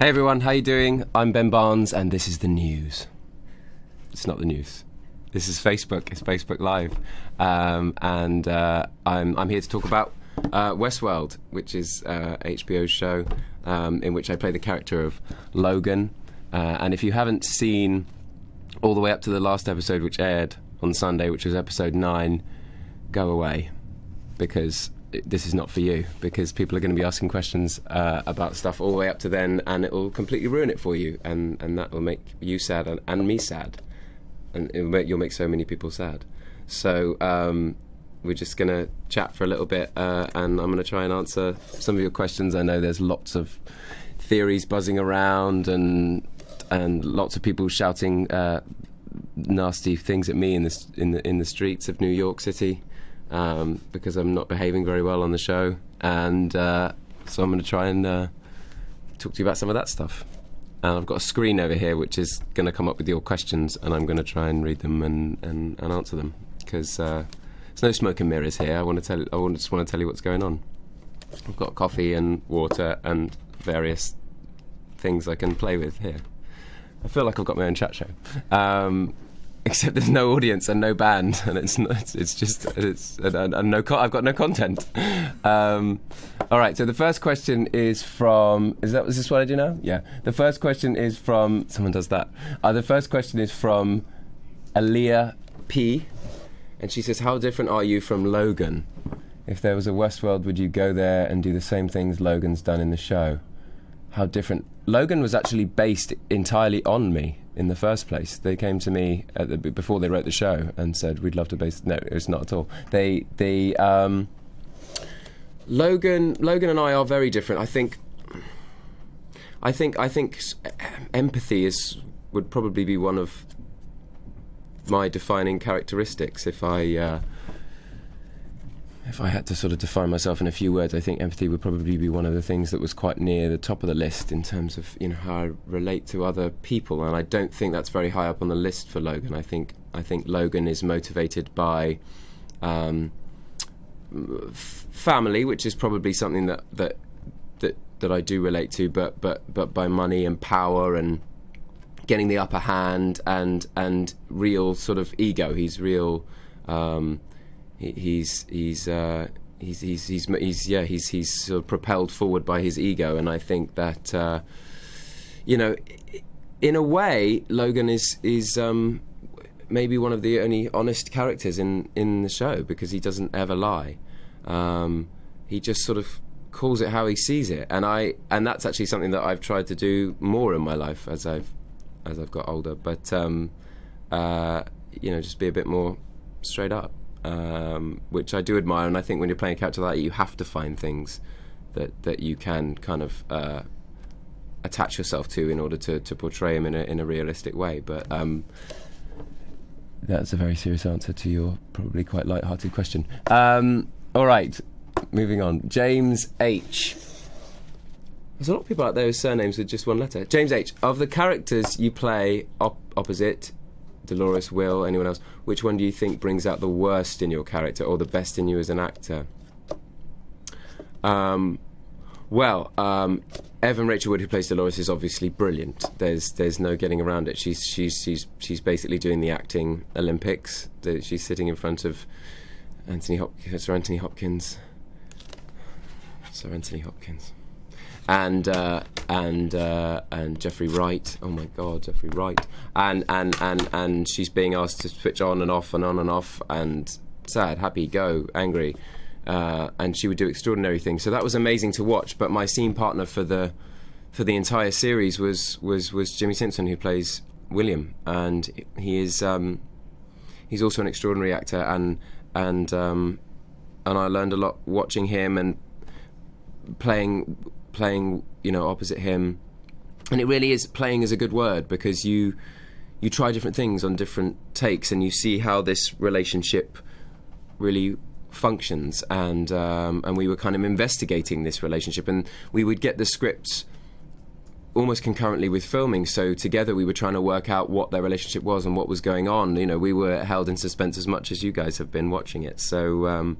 Hey everyone, how you doing? I'm Ben Barnes and this is the news. It's not the news. This is Facebook. It's Facebook Live. I'm here to talk about Westworld, which is HBO's show in which I play the character of Logan. And if you haven't seen all the way up to the last episode, which aired on Sunday, which was episode 9, go away, because this is not for you, because people are going to be asking questions about stuff all the way up to then, and it will completely ruin it for you, and that will make you sad and me sad, and you'll make so many people sad. So we're just going to chat for a little bit, and I'm going to try and answer some of your questions. I know there's lots of theories buzzing around, and lots of people shouting nasty things at me in the streets of New York City. Because I'm not behaving very well on the show, and so I'm going to try and talk to you about some of that stuff. And I've got a screen over here which is going to come up with your questions, and I'm going to try and read them and answer them, because there's no smoke and mirrors here. I just want to tell you what's going on. I've got coffee and water and various things I can play with here. I feel like I've got my own chat show. Except there's no audience and no band, and I've got no content. All right, so the first question is from, is this what I do now? Yeah. The first question is from, someone does that. The first question is from Aaliyah P, and she says, how different are you from Logan? If there was a Westworld, would you go there and do the same things Logan's done in the show? How different? Logan was actually based entirely on me in the first place. They came to me before they wrote the show and said, we'd love to base... No, it's not at all. Logan and I are very different. I think empathy would probably be one of my defining characteristics. If I had to sort of define myself in a few words, I think empathy would probably be one of the things that was quite near the top of the list in terms of, how I relate to other people. And I don't think that's very high up on the list for Logan. I think Logan is motivated by family, which is probably something that I do relate to, but by money and power and getting the upper hand and real sort of ego. He's real. He's sort of propelled forward by his ego, and I think that in a way Logan is maybe one of the only honest characters in the show, because he doesn't ever lie. He just sort of calls it how he sees it, and that's actually something that I've tried to do more in my life as I've got older. But just be a bit more straight up. Which I do admire, and I think when you're playing a character like that, you have to find things that you can kind of attach yourself to in order to portray him in a realistic way. But that's a very serious answer to your probably quite light-hearted question. All right, moving on. James H. There's a lot of people out there with surnames with just one letter. James H. Of the characters you play opposite Dolores, Will, anyone else, which one do you think brings out the worst in your character or the best in you as an actor? Evan Rachel Wood, who plays Dolores, is obviously brilliant. There's no getting around it. She's basically doing the acting Olympics. She's sitting in front of Sir Anthony Hopkins, and Jeffrey Wright. Oh my God, Jeffrey Wright. And she's being asked to switch on and off and on and off, and sad, happy, go, angry, and she would do extraordinary things. So that was amazing to watch. But my scene partner for the entire series was Jimmy Simpson, who plays William, and he's also an extraordinary actor, and I learned a lot watching him and playing opposite him. And it really is, playing is a good word, because you try different things on different takes, and you see how this relationship really functions. And we were kind of investigating this relationship, and we would get the scripts almost concurrently with filming, so together we were trying to work out what their relationship was and what was going on. We were held in suspense as much as you guys have been watching it. So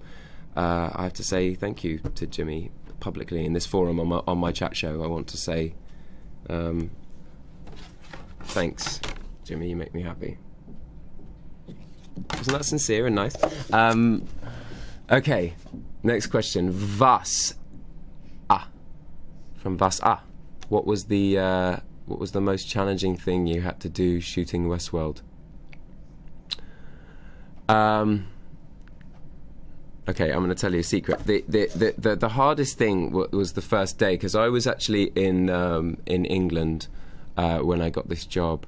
I have to say thank you to Jimmy publicly in this forum on my chat show. I want to say Thanks, Jimmy. You make me happy. Wasn't that sincere and nice? Okay, next question. Vas A. From Vas A. What was the most challenging thing you had to do shooting Westworld? Okay, I'm going to tell you a secret. The hardest thing was the first day, because I was actually in England when I got this job,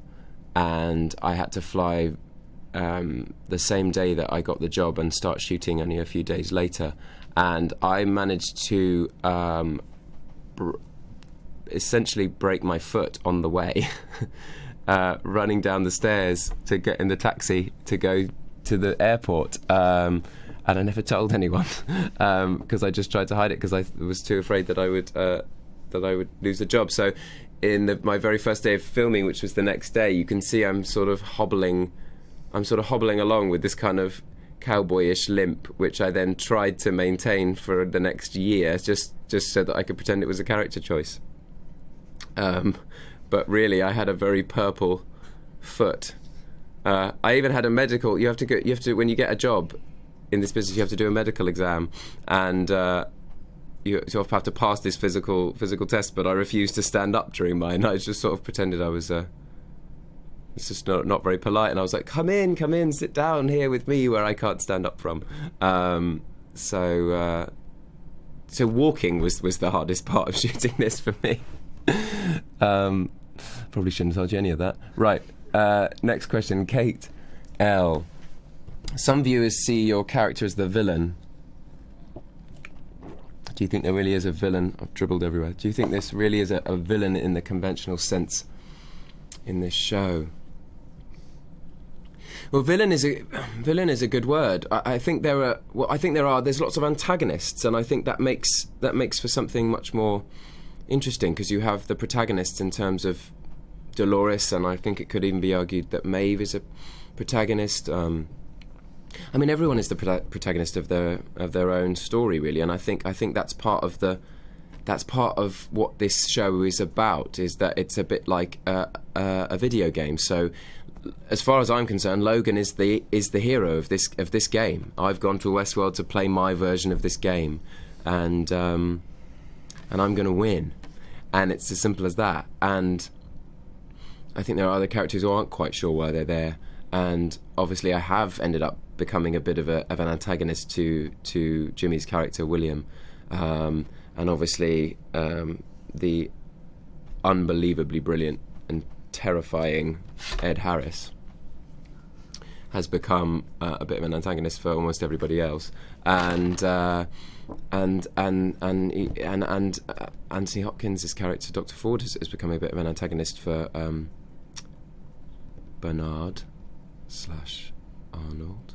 and I had to fly the same day that I got the job and start shooting only a few days later. And I managed to essentially break my foot on the way, running down the stairs to get in the taxi to go to the airport. And I never told anyone because I just tried to hide it, because I was too afraid that I would lose the job. So in my very first day of filming, which was the next day, you can see I'm sort of hobbling along with this kind of cowboyish limp, which I then tried to maintain for the next year, just so that I could pretend it was a character choice. But really, I had a very purple foot. I even had a medical. You have to when you get a job in this business, you have to do a medical exam, and you sort of have to pass this physical test. But I refused to stand up during mine. I just sort of pretended I was. It's just not very polite, and I was like, "Come in, sit down here with me where I can't stand up from." So walking was the hardest part of shooting this for me. Probably shouldn't have told you any of that. Right. Next question, Kate L. Some viewers see your character as the villain. Do you think there really is a villain? I've dribbled everywhere. Do you think this really is a villain in the conventional sense in this show? Well, villain is a good word. I think there's lots of antagonists, and I think that makes for something much more interesting, because you have the protagonists in terms of Dolores, and I think it could even be argued that Maeve is a protagonist. I mean, everyone is the protagonist of their own story, really, and I think that's part of what this show is about. Is that it's a bit like a video game. So, as far as I'm concerned, Logan is the hero of this game. I've gone to Westworld to play my version of this game, and I'm going to win, and it's as simple as that. And I think there are other characters who aren't quite sure why they're there, and obviously I have ended up becoming a bit of an antagonist to Jimmy's character William, and obviously the unbelievably brilliant and terrifying Ed Harris has become a bit of an antagonist for almost everybody else, and Anthony Hopkins' character Dr. Ford has become a bit of an antagonist for Bernard / Arnold.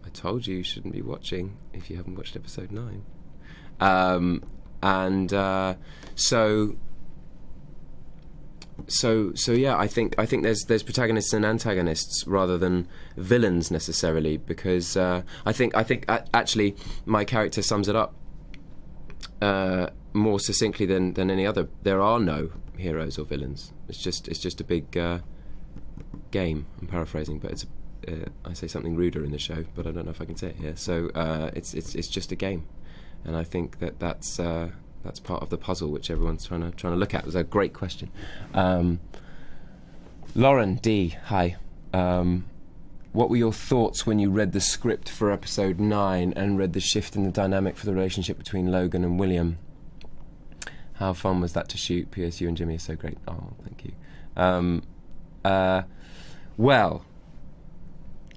I told you shouldn't be watching if you haven't watched episode 9. So yeah, I think there's protagonists and antagonists rather than villains necessarily, because I think actually my character sums it up more succinctly than any other. There are no heroes or villains. It's just a big game. I'm paraphrasing, but I say something ruder in the show, but I don't know if I can say it here. So it's just a game, and I think that's part of the puzzle which everyone's trying to look at. It was a great question. Lauren D, hi. What were your thoughts when you read the script for episode 9 and read the shift in the dynamic for the relationship between Logan and William? How fun was that to shoot? P.S. You and Jimmy are so great. Oh, thank you. Well,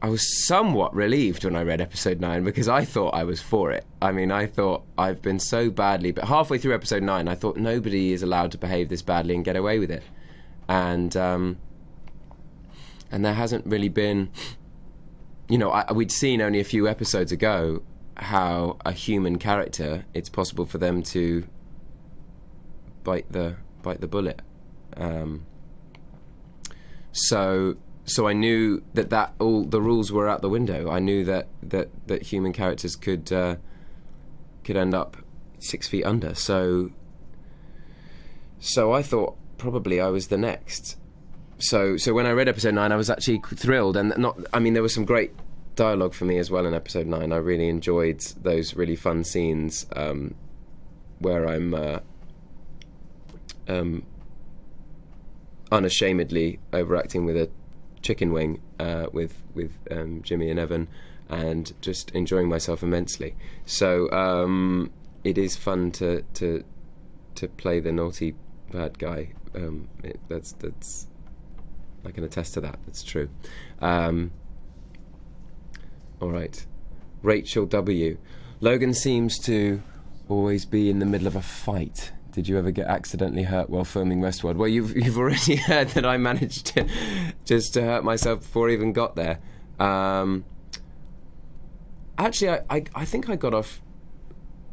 I was somewhat relieved when I read episode 9, because I thought I was for it. I mean, I thought I've been so badly, but halfway through episode 9 I thought nobody is allowed to behave this badly and get away with it, and there hasn't really been, we'd seen only a few episodes ago how a human character, it's possible for them to bite the bullet. So I knew that all the rules were out the window. I knew that human characters could end up 6 feet under. So I thought probably I was the next. So when I read episode 9, I was actually thrilled, and there was some great dialogue for me as well in episode 9. I really enjoyed those really fun scenes where I'm unashamedly overacting with a chicken wing with Jimmy and Evan, and just enjoying myself immensely. So it is fun to play the naughty bad guy. That's I can attest to that. That's true. All right, Rachel W. Logan seems to always be in the middle of a fight. Did you ever get accidentally hurt while filming Westworld? Well, you've already heard that I managed to just to hurt myself before I even got there. Actually, I think I got off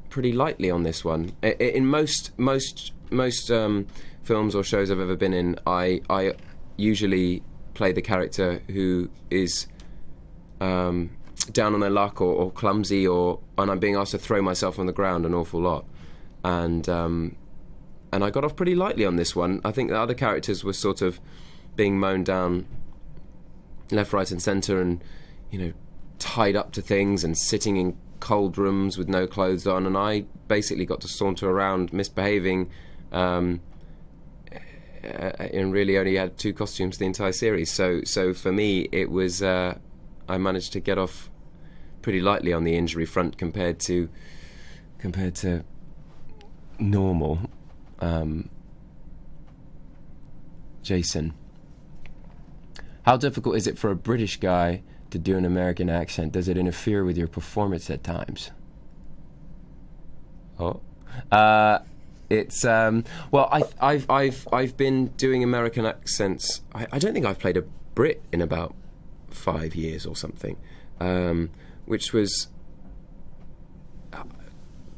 pretty lightly on this one. In most films or shows I've ever been in, I usually play the character who is down on their luck or clumsy, and I'm being asked to throw myself on the ground an awful lot. And I got off pretty lightly on this one. I think the other characters were sort of being mown down left, right and centre, and, tied up to things and sitting in cold rooms with no clothes on, and I basically got to saunter around misbehaving, and really only had 2 costumes the entire series. So for me, it was I managed to get off pretty lightly on the injury front compared to normal. Jason, how difficult is it for a British guy to do an American accent? Does it interfere with your performance at times? It's well, I've been doing American accents. I don't think I've played a Brit in about 5 years or something, which was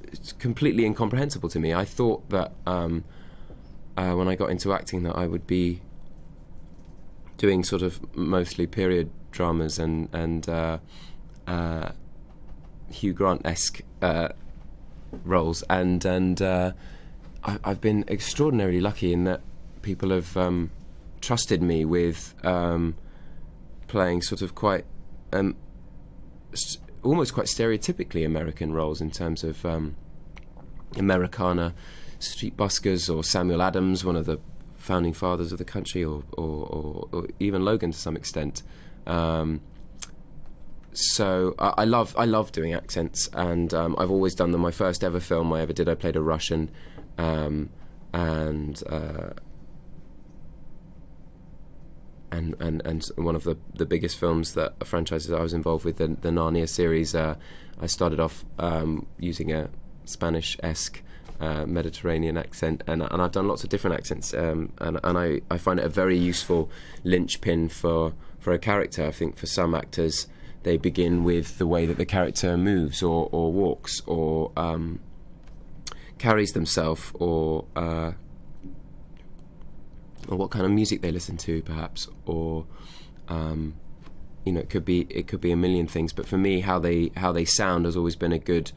it's completely incomprehensible to me. I thought that when I got into acting that I would be doing sort of mostly period dramas and Hugh Grant-esque roles, and I've been extraordinarily lucky in that people have trusted me with playing sort of quite almost quite stereotypically American roles in terms of Americana, street buskers, or Samuel Adams, one of the founding fathers of the country, or even Logan to some extent. So I love doing accents, and I've always done them. My first ever film I ever did, I played a Russian, and one of the biggest films that franchises I was involved with, the Narnia series. I started off using a Spanish-esque Mediterranean accent, and I've done lots of different accents, and I find it a very useful linchpin for a character. I think for some actors, they begin with the way that the character moves or walks or carries themselves, or what kind of music they listen to, perhaps, or it could be a million things. But for me, how they sound has always been a good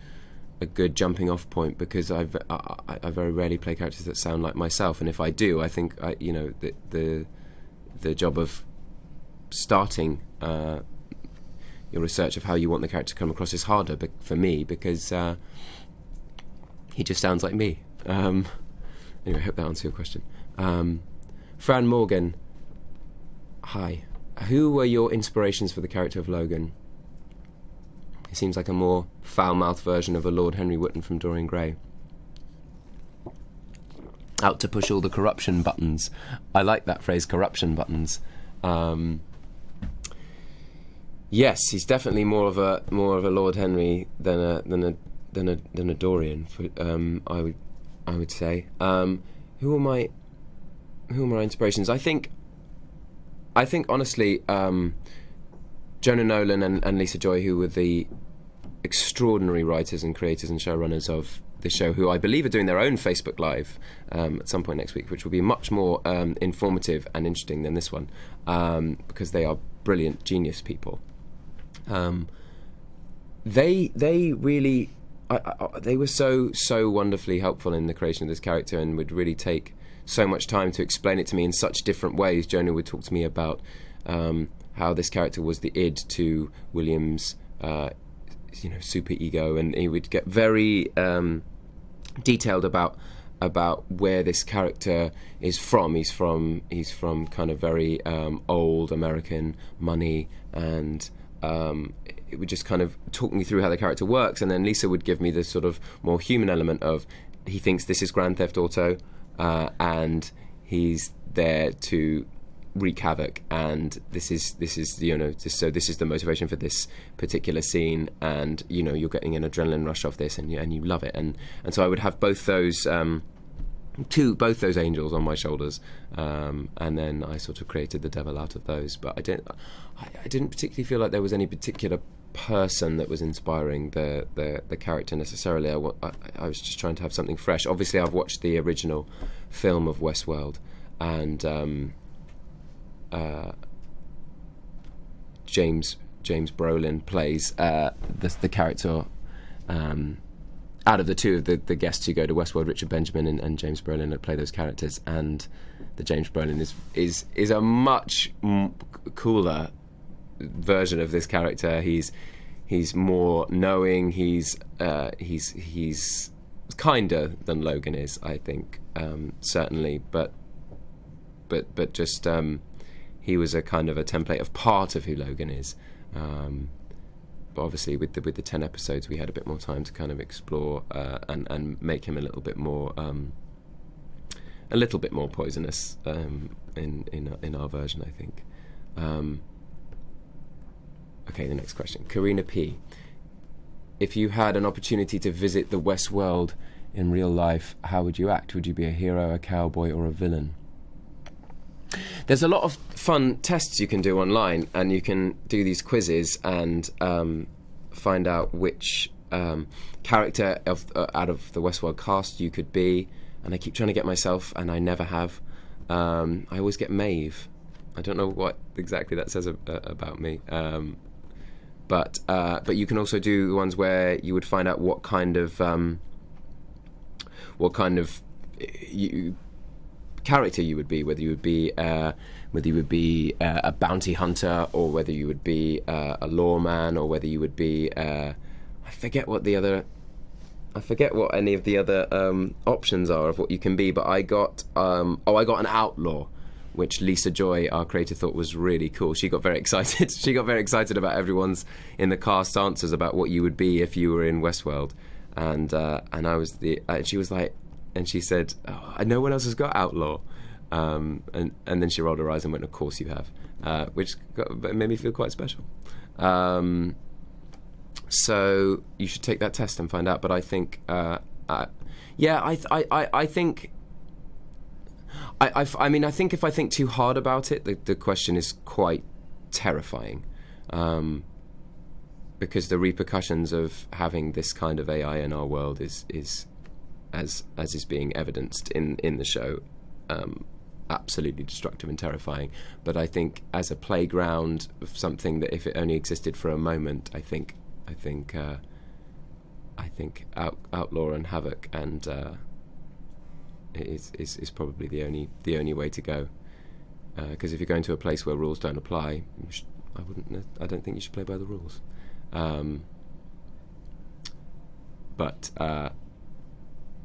jumping off point, because I very rarely play characters that sound like myself, and if I do, I think the job of starting your research of how you want the character to come across is harder for me, because he just sounds like me. Anyway, I hope that answers your question. Fran Morgan, hi. Who were your inspirations for the character of Logan? He seems like a more foul-mouthed version of a Lord Henry Wotton from Dorian Gray. Out to push all the corruption buttons. I like that phrase, corruption buttons. Yes, he's definitely more of a Lord Henry than a Dorian. I would say. Who are my inspirations? I think honestly, Jonah Nolan and Lisa Joy, who were the extraordinary writers and creators and showrunners of the show, who I believe are doing their own Facebook Live at some point next week, which will be much more informative and interesting than this one, because they are brilliant, genius people. They really they were so wonderfully helpful in the creation of this character, and would really take so much time to explain it to me in such different ways. Jonah would talk to me about how this character was the id to William's super ego, and he would get very detailed about where this character is from. He's from kind of very old American money, and it would just kind of talk me through how the character works. And then Lisa would give me the sort of more human element of, he thinks this is Grand Theft Auto, and he's there to wreak havoc, and this is the motivation for this particular scene, and you're getting an adrenaline rush off this, and you love it, and so I would have both those angels on my shoulders, and then I sort of created the devil out of those. But I didn't particularly feel like there was any particular person that was inspiring the character necessarily. I was just trying to have something fresh. Obviously, I've watched the original film of Westworld, and James Brolin plays the character. Out of the two of the guests who go to Westworld, Richard Benjamin and James Brolin play those characters, and the James Brolin is a much cooler version of this character. He's more knowing. He's kinder than Logan is, I think, certainly. But just he was a kind of a template of part of who Logan is. But obviously, with the 10 episodes, we had a bit more time to kind of explore and make him a little bit more poisonous in our version, I think. Okay, the next question. Karina P. If you had an opportunity to visit the Westworld in real life, how would you act? Would you be a hero, a cowboy, or a villain? There's a lot of fun tests you can do online, and you can do these quizzes and find out which character out of the Westworld cast you could be. And I keep trying to get myself, and I never have. I always get Maeve. I don't know what exactly that says about me. But you can also do the ones where you would find out what kind of character you would be, whether you would be a bounty hunter, or whether you would be a lawman, or whether you would be I forget what any of the other options are of what you can be. But I got an outlaw, which Lisa Joy, our creator, thought was really cool. She got very excited. She got very excited about everyone's in the cast answers about what you would be if you were in Westworld, and I was she was like. And she said, no one else has got outlaw. And then she rolled her eyes and went, of course you have. Which made me feel quite special. So you should take that test and find out. But I think, I think if I think too hard about it, the question is quite terrifying. Because the repercussions of having this kind of AI in our world is as is being evidenced in the show, absolutely destructive and terrifying. But I think as a playground of something that, if it only existed for a moment, I think Outlaw and Havoc and is probably the only way to go. Because if you're going to a place where rules don't apply, I don't think you should play by the rules. But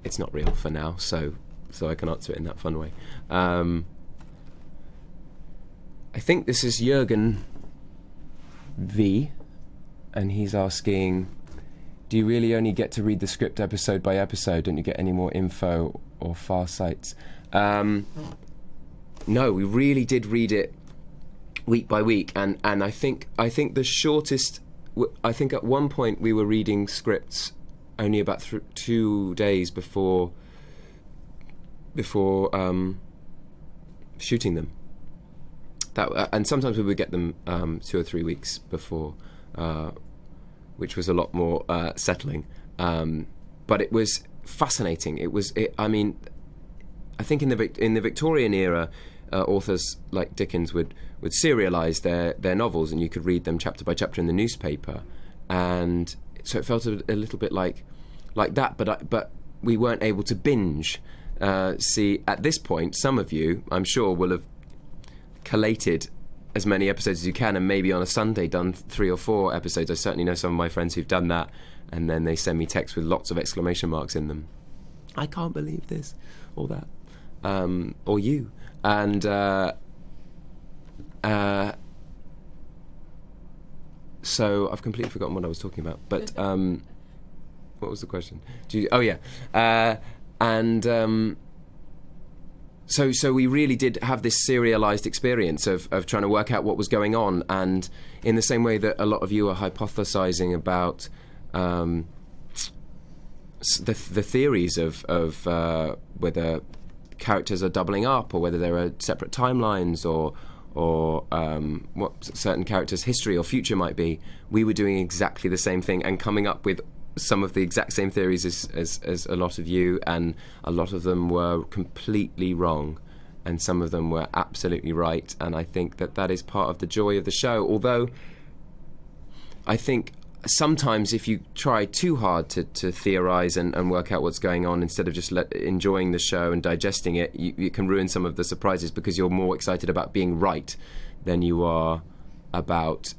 it's not real for now, so I can answer it in that fun way. I think this is Jürgen V, and he's asking, do you really only get to read the script episode by episode? Don't you get any more info or far sites? No, we really did read it week by week, and I think the shortest. I think at one point we were reading scripts only about 2 days before shooting them. And sometimes we would get them 2 or 3 weeks before, which was a lot more settling. But it was fascinating. I mean, I think in the Victorian era, authors like Dickens would serialise their novels, and you could read them chapter by chapter in the newspaper. And so it felt a little bit like like that, but we weren't able to binge. See, at this point, some of you, I'm sure, will have collated as many episodes as you can, and maybe on a Sunday done 3 or 4 episodes. I certainly know some of my friends who've done that, and then they send me texts with lots of exclamation marks in them. I can't believe this, or that, or you. And so I've completely forgotten what I was talking about. But what was the question? So we really did have this serialized experience of trying to work out what was going on, and in the same way that a lot of you are hypothesizing about the theories of whether characters are doubling up, or whether there are separate timelines, or what certain characters' history or future might be, we were doing exactly the same thing and coming up with some of the exact same theories as a lot of you, and a lot of them were completely wrong, and some of them were absolutely right. And I think that is part of the joy of the show, although I think sometimes if you try too hard to theorize and work out what's going on instead of just enjoying the show and digesting it, you can ruin some of the surprises, because you're more excited about being right than you are about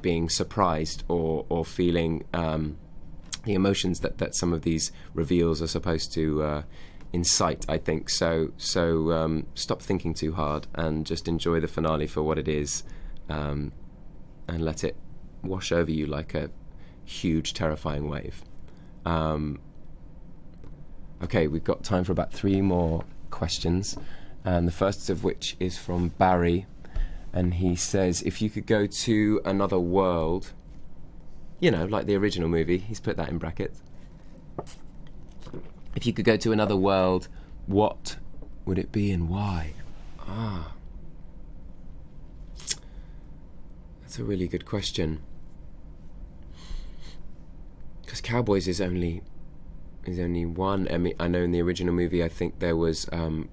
being surprised or feeling the emotions that some of these reveals are supposed to incite, I think. So stop thinking too hard and just enjoy the finale for what it is, and let it wash over you like a huge, terrifying wave. Okay, we've got time for about 3 more questions, and the first of which is from Barry, and he says, if you could go to another world, you know, like the original movie, he's put that in brackets. If you could go to another world, what would it be and why? That's a really good question. Because Cowboys is only one. I mean, I know in the original movie, I think there was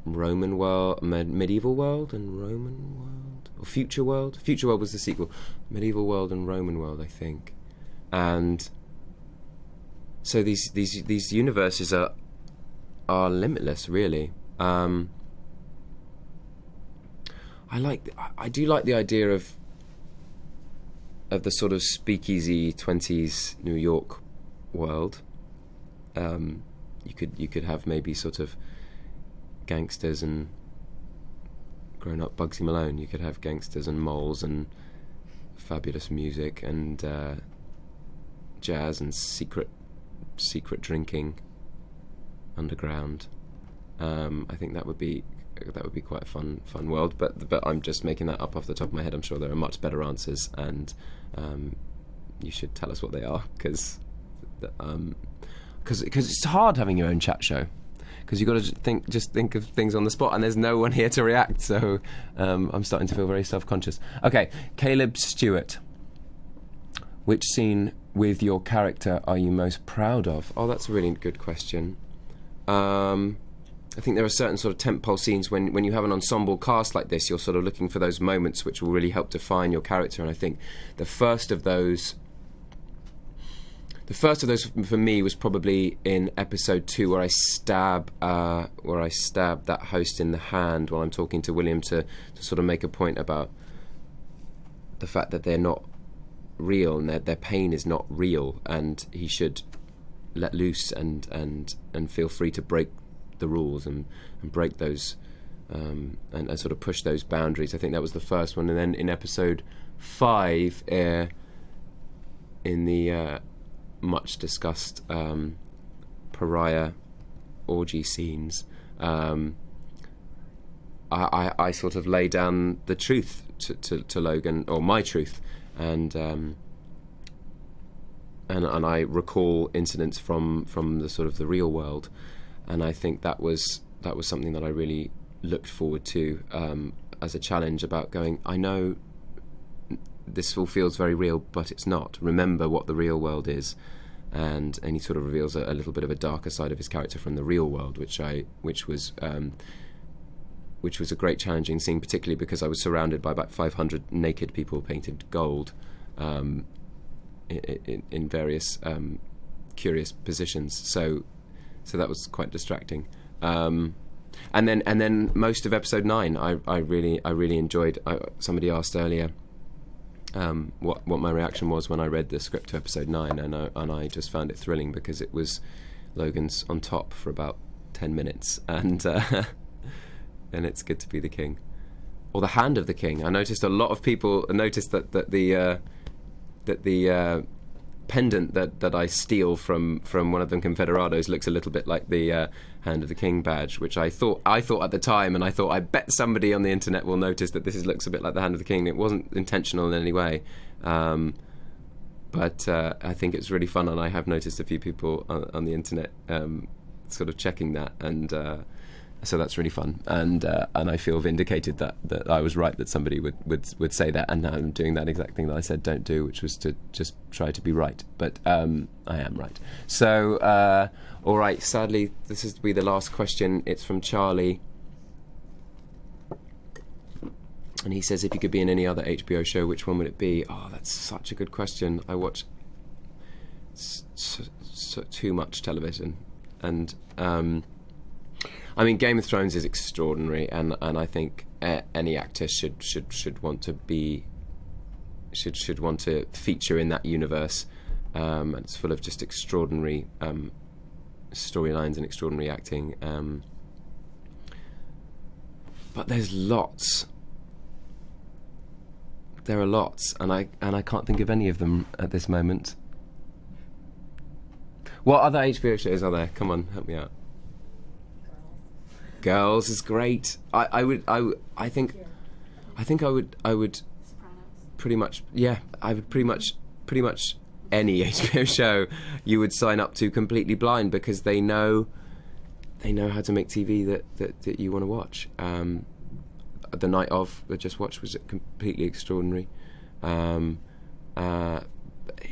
Roman world, medieval world, and Roman world, or future world. Future world was the sequel. Medieval world and Roman world, I think. And so these universes are limitless, really. I do like the idea of the sort of speakeasy 20s New York world. You could have maybe sort of gangsters and grown-up Bugsy Malone. You could have gangsters and moles and fabulous music and jazz and secret drinking underground. I think that would be quite a fun world. But I'm just making that up off the top of my head. I'm sure there are much better answers, and you should tell us what they are, because it's hard having your own chat show, because you've got to think of things on the spot, and there's no one here to react. So I'm starting to feel very self-conscious. Okay, Caleb Stewart. Which scene with your character are you most proud of? Oh, that's a really good question. I think there are certain sort of tentpole scenes when you have an ensemble cast like this, you're sort of looking for those moments which will really help define your character. And I think the first of those for me was probably in episode 2, where I stab that host in the hand while I'm talking to William to sort of make a point about the fact that they're not real, and their pain is not real, and he should let loose and feel free to break the rules and break those and sort of push those boundaries. I think that was the first one. And then in episode 5, in the much discussed pariah orgy scenes, I sort of lay down the truth to Logan, or my truth, and I recall incidents from the sort of the real world, and I think that was something that I really looked forward to as a challenge, about going, I know this all feels very real, but it's not. Remember what the real world is. And he sort of reveals a little bit of a darker side of his character from the real world, which was a great challenging scene, particularly because I was surrounded by about 500 naked people painted gold in various curious positions. So that was quite distracting. And then most of episode 9, I really enjoyed. Somebody asked earlier what my reaction was when I read the script to episode 9, and I just found it thrilling because it was Logan's on top for about 10 minutes, and and it's good to be the king, or the hand of the king. I noticed a lot of people noticed that the pendant that I steal from one of them Confederados looks a little bit like the Hand of the King badge, which I thought at the time, and I thought, I bet somebody on the internet will notice that looks a bit like the Hand of the King. It wasn't intentional in any way, but I think it's really fun, and I have noticed a few people on the internet sort of checking that, and so that's really fun, and I feel vindicated that I was right, that somebody would say that, and now I'm doing that exact thing that I said don't do, which was to just try to be right, but I am right. So all right, sadly this is to be the last question. It's from Charlie, and he says, if you could be in any other HBO show, which one would it be? Oh, that's such a good question. I watch too much television, and I mean, Game of Thrones is extraordinary, and I think any actor should want to be should want to feature in that universe. And it's full of just extraordinary storylines and extraordinary acting. But there's lots. There are lots, and I can't think of any of them at this moment. What other HBO shows are there? Come on, help me out. Girls is great. I think I would pretty much, yeah, I would pretty much any HBO show you would sign up to completely blind, because they know how to make TV that you want to watch. The night of I just watched was completely extraordinary.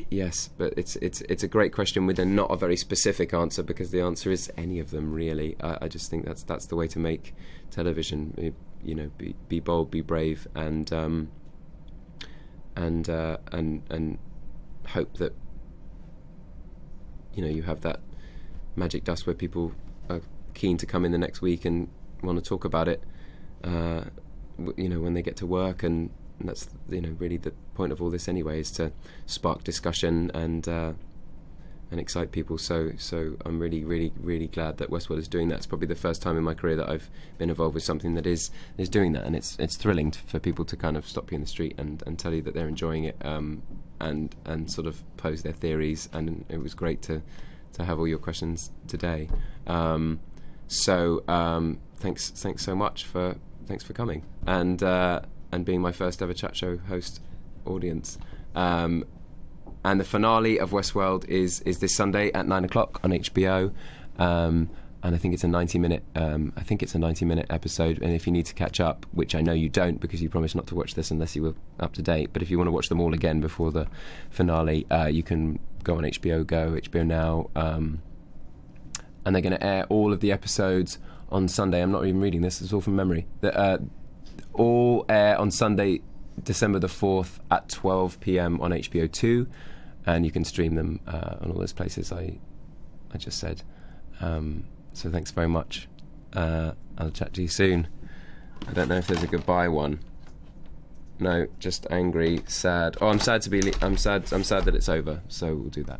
Yes, but it's a great question with not a very specific answer, because the answer is any of them, really. I just think that's the way to make television. You know, be bold, be brave, and hope that you have that magic dust where people are keen to come in the next week and want to talk about it. When they get to work, and that's really the point of all this anyway, is to spark discussion and excite people. So I'm really, really, really glad that Westworld is doing that. It's probably the first time in my career that I've been involved with something that is doing that, and it's thrilling for people to kind of stop you in the street and tell you that they're enjoying it, and sort of pose their theories. And it was great to have all your questions today. Thanks so much thanks for coming and being my first ever chat show host audience. And the finale of Westworld is this Sunday at 9 o'clock on HBO. And I think it's a 90-minute. I think it's a 90-minute episode. And if you need to catch up, which I know you don't, because you promised not to watch this unless you were up to date, but if you want to watch them all again before the finale, you can go on HBO Go, HBO Now, and they're going to air all of the episodes on Sunday. I'm not even reading this; it's all from memory. All air on Sunday, December the 4th at 12 p.m. on HBO 2, and you can stream them on all those places I just said. So thanks very much. I'll chat to you soon. I don't know if there's a goodbye one. No, just angry, sad. Oh, I'm sad that it's over. So we'll do that.